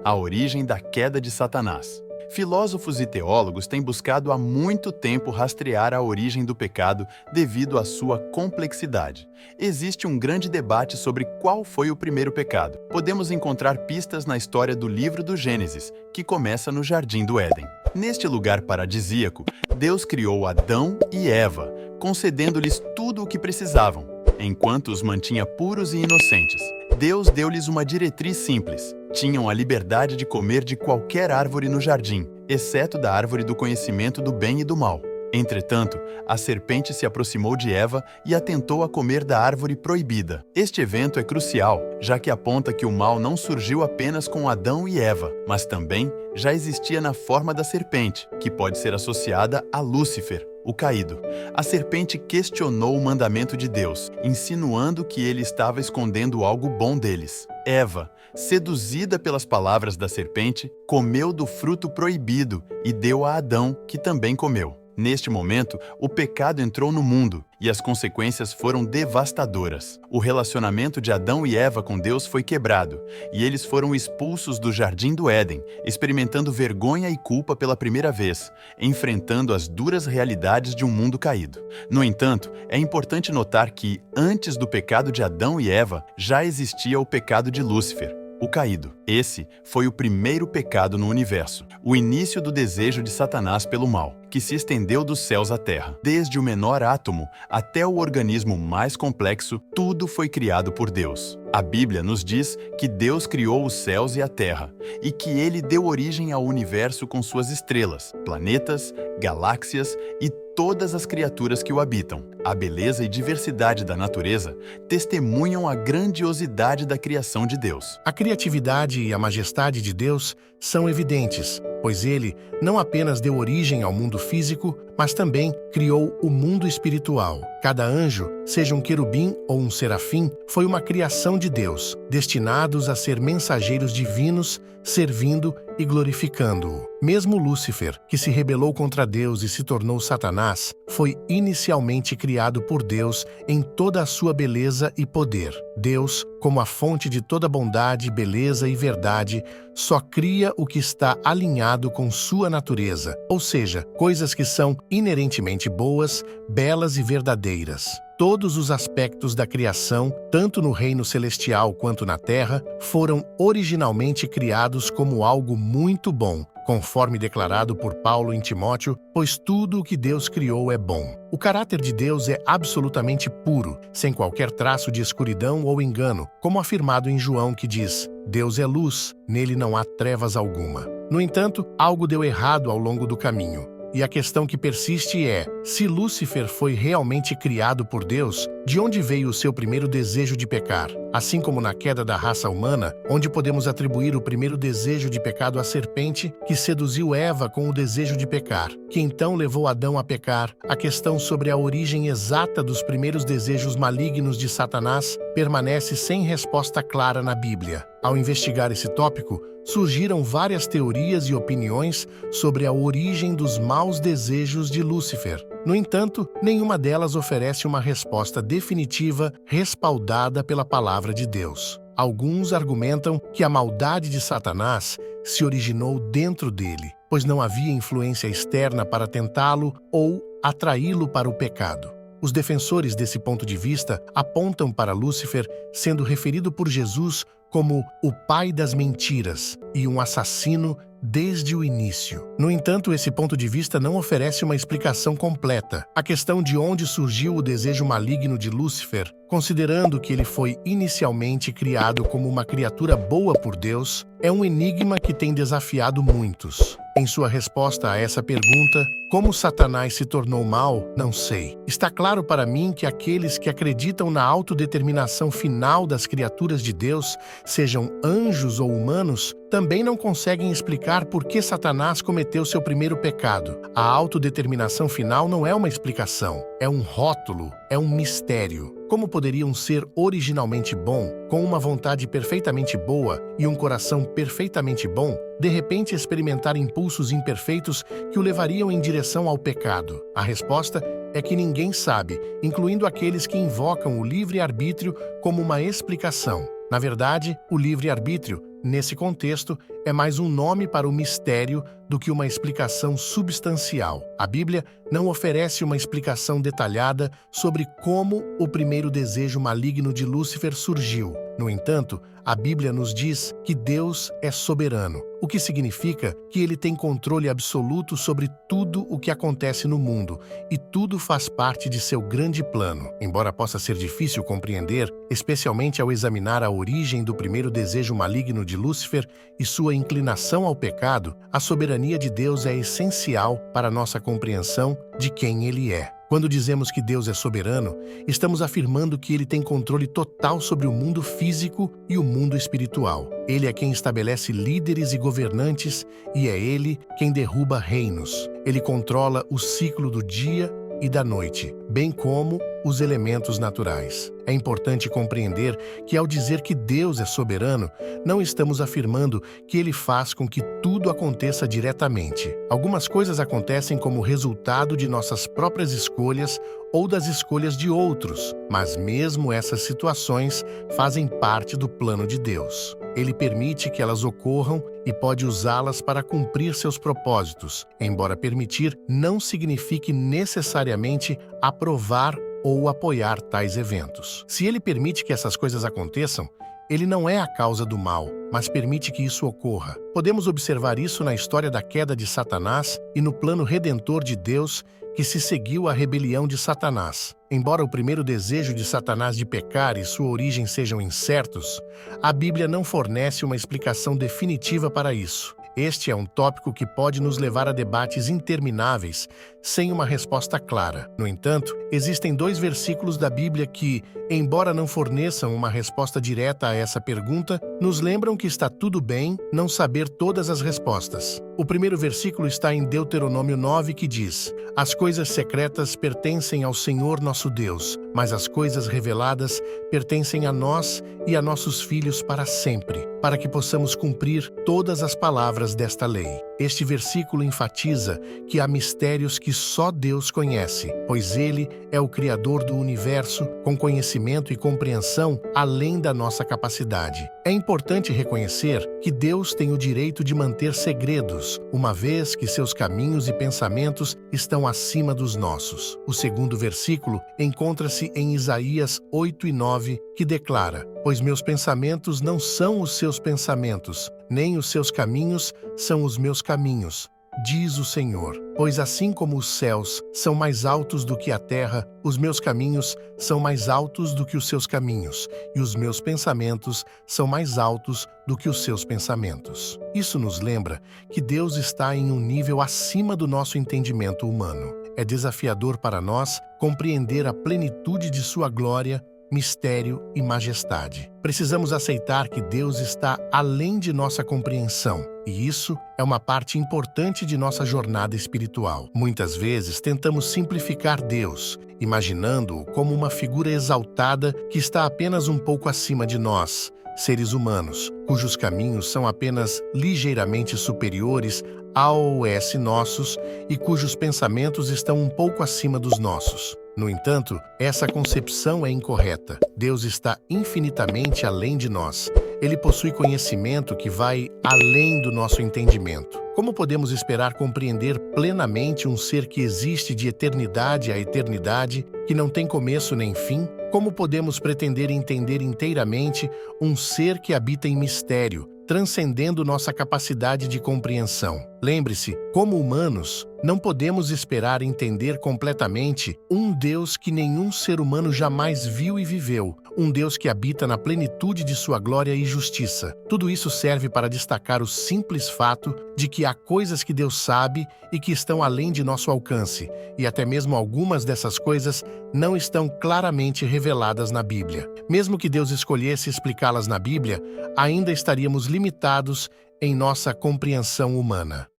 a origem da queda de Satanás. Filósofos e teólogos têm buscado há muito tempo rastrear a origem do pecado devido à sua complexidade. Existe um grande debate sobre qual foi o primeiro pecado. Podemos encontrar pistas na história do livro do Gênesis, que começa no Jardim do Éden. Neste lugar paradisíaco, Deus criou Adão e Eva, concedendo-lhes tudo o que precisavam, enquanto os mantinha puros e inocentes. Deus deu-lhes uma diretriz simples. Tinham a liberdade de comer de qualquer árvore no jardim, exceto da árvore do conhecimento do bem e do mal. Entretanto, a serpente se aproximou de Eva e a tentou a comer da árvore proibida. Este evento é crucial, já que aponta que o mal não surgiu apenas com Adão e Eva, mas também já existia na forma da serpente, que pode ser associada a Lúcifer, o caído. A serpente questionou o mandamento de Deus, insinuando que ele estava escondendo algo bom deles. Eva, seduzida pelas palavras da serpente, comeu do fruto proibido e deu a Adão, que também comeu. Neste momento, o pecado entrou no mundo e as consequências foram devastadoras. O relacionamento de Adão e Eva com Deus foi quebrado e eles foram expulsos do Jardim do Éden, experimentando vergonha e culpa pela primeira vez, enfrentando as duras realidades de um mundo caído. No entanto, é importante notar que, antes do pecado de Adão e Eva, já existia o pecado de Lúcifer, o caído. Esse foi o primeiro pecado no universo, o início do desejo de Satanás pelo mal, que se estendeu dos céus à terra. Desde o menor átomo até o organismo mais complexo, tudo foi criado por Deus. A Bíblia nos diz que Deus criou os céus e a terra, e que ele deu origem ao universo com suas estrelas, planetas, galáxias e todas as criaturas que o habitam. A beleza e diversidade da natureza testemunham a grandiosidade da criação de Deus. A criatividade e a majestade de Deus são evidentes, pois ele não apenas deu origem ao mundo físico, mas também criou o mundo espiritual. Cada anjo, seja um querubim ou um serafim, foi uma criação de Deus, destinados a ser mensageiros divinos, servindo e glorificando-o. Mesmo Lúcifer, que se rebelou contra Deus e se tornou Satanás, foi inicialmente criado por Deus em toda a sua beleza e poder. Deus, como a fonte de toda bondade, beleza e verdade, só cria o que está alinhado com sua natureza, ou seja, coisas que são inerentemente boas, belas e verdadeiras. Todos os aspectos da criação, tanto no reino celestial quanto na terra, foram originalmente criados como algo muito bom, conforme declarado por Paulo em Timóteo, pois tudo o que Deus criou é bom. O caráter de Deus é absolutamente puro, sem qualquer traço de escuridão ou engano, como afirmado em João, que diz: Deus é luz, nele não há trevas alguma. No entanto, algo deu errado ao longo do caminho. E a questão que persiste é, se Lúcifer foi realmente criado por Deus, de onde veio o seu primeiro desejo de pecar? Assim como na queda da raça humana, onde podemos atribuir o primeiro desejo de pecado à serpente, que seduziu Eva com o desejo de pecar, que então levou Adão a pecar, a questão sobre a origem exata dos primeiros desejos malignos de Satanás permanece sem resposta clara na Bíblia. Ao investigar esse tópico, surgiram várias teorias e opiniões sobre a origem dos maus desejos de Lúcifer. No entanto, nenhuma delas oferece uma resposta definitiva respaldada pela palavra de Deus. Alguns argumentam que a maldade de Satanás se originou dentro dele, pois não havia influência externa para tentá-lo ou atraí-lo para o pecado. Os defensores desse ponto de vista apontam para Lúcifer sendo referido por Jesus como o pai das mentiras e um assassino desde o início. No entanto, esse ponto de vista não oferece uma explicação completa. A questão de onde surgiu o desejo maligno de Lúcifer, considerando que ele foi inicialmente criado como uma criatura boa por Deus, é um enigma que tem desafiado muitos. Em sua resposta a essa pergunta, como Satanás se tornou mal, não sei. Está claro para mim que aqueles que acreditam na autodeterminação final das criaturas de Deus, sejam anjos ou humanos, também não conseguem explicar por que Satanás cometeu seu primeiro pecado. A autodeterminação final não é uma explicação, é um rótulo, é um mistério. Como poderia um ser originalmente bom, com uma vontade perfeitamente boa e um coração perfeitamente bom, de repente experimentar impulsos imperfeitos que o levariam em direção ao pecado? A resposta é que ninguém sabe, incluindo aqueles que invocam o livre-arbítrio como uma explicação. Na verdade, o livre-arbítrio nesse contexto, é mais um nome para o mistério do que uma explicação substancial. A Bíblia não oferece uma explicação detalhada sobre como o primeiro desejo maligno de Lúcifer surgiu. No entanto, a Bíblia nos diz que Deus é soberano, o que significa que ele tem controle absoluto sobre tudo o que acontece no mundo, e tudo faz parte de seu grande plano. Embora possa ser difícil compreender, especialmente ao examinar a origem do primeiro desejo maligno de Lúcifer e sua inclinação ao pecado, a soberania de Deus é essencial para nossa compreensão de quem ele é. Quando dizemos que Deus é soberano, estamos afirmando que ele tem controle total sobre o mundo físico e o mundo espiritual. Ele é quem estabelece líderes e governantes e é ele quem derruba reinos. Ele controla o ciclo do dia e da noite, bem como os elementos naturais. É importante compreender que, ao dizer que Deus é soberano, não estamos afirmando que ele faz com que tudo aconteça diretamente. Algumas coisas acontecem como resultado de nossas próprias escolhas ou das escolhas de outros, mas mesmo essas situações fazem parte do plano de Deus. Ele permite que elas ocorram e pode usá-las para cumprir seus propósitos. Embora permitir não signifique necessariamente aprovar ou apoiar tais eventos. Se ele permite que essas coisas aconteçam, ele não é a causa do mal, mas permite que isso ocorra. Podemos observar isso na história da queda de Satanás e no plano redentor de Deus que se seguiu à rebelião de Satanás. Embora o primeiro desejo de Satanás de pecar e sua origem sejam incertos, a Bíblia não fornece uma explicação definitiva para isso. Este é um tópico que pode nos levar a debates intermináveis, sem uma resposta clara. No entanto, existem 2 versículos da Bíblia que, embora não forneçam uma resposta direta a essa pergunta, nos lembram que está tudo bem não saber todas as respostas. O primeiro versículo está em Deuteronômio 9, que diz: "As coisas secretas pertencem ao Senhor nosso Deus, mas as coisas reveladas pertencem a nós e a nossos filhos para sempre, para que possamos cumprir todas as palavras desta lei." Este versículo enfatiza que há mistérios que só Deus conhece, pois Ele é o Criador do universo, com conhecimento e compreensão além da nossa capacidade. É importante reconhecer que Deus tem o direito de manter segredos, uma vez que seus caminhos e pensamentos estão acima dos nossos. O segundo versículo encontra-se em Isaías 8:9, que declara: "Pois meus pensamentos não são os seus pensamentos, nem os seus caminhos são os meus caminhos, diz o Senhor. Pois assim como os céus são mais altos do que a terra, os meus caminhos são mais altos do que os seus caminhos, e os meus pensamentos são mais altos do que os seus pensamentos." Isso nos lembra que Deus está em um nível acima do nosso entendimento humano. É desafiador para nós compreender a plenitude de sua glória, mistério e majestade. Precisamos aceitar que Deus está além de nossa compreensão, e isso é uma parte importante de nossa jornada espiritual. Muitas vezes tentamos simplificar Deus, imaginando-o como uma figura exaltada que está apenas um pouco acima de nós, seres humanos, cujos caminhos são apenas ligeiramente superiores aos nossos e cujos pensamentos estão um pouco acima dos nossos. No entanto, essa concepção é incorreta. Deus está infinitamente além de nós. Ele possui conhecimento que vai além do nosso entendimento. Como podemos esperar compreender plenamente um ser que existe de eternidade a eternidade, que não tem começo nem fim? Como podemos pretender entender inteiramente um ser que habita em mistério, transcendendo nossa capacidade de compreensão? Lembre-se, como humanos, não podemos esperar entender completamente um Deus que nenhum ser humano jamais viu e viveu, um Deus que habita na plenitude de sua glória e justiça. Tudo isso serve para destacar o simples fato de que há coisas que Deus sabe e que estão além de nosso alcance, e até mesmo algumas dessas coisas não estão claramente reveladas na Bíblia. Mesmo que Deus escolhesse explicá-las na Bíblia, ainda estaríamos limitados em nossa compreensão humana.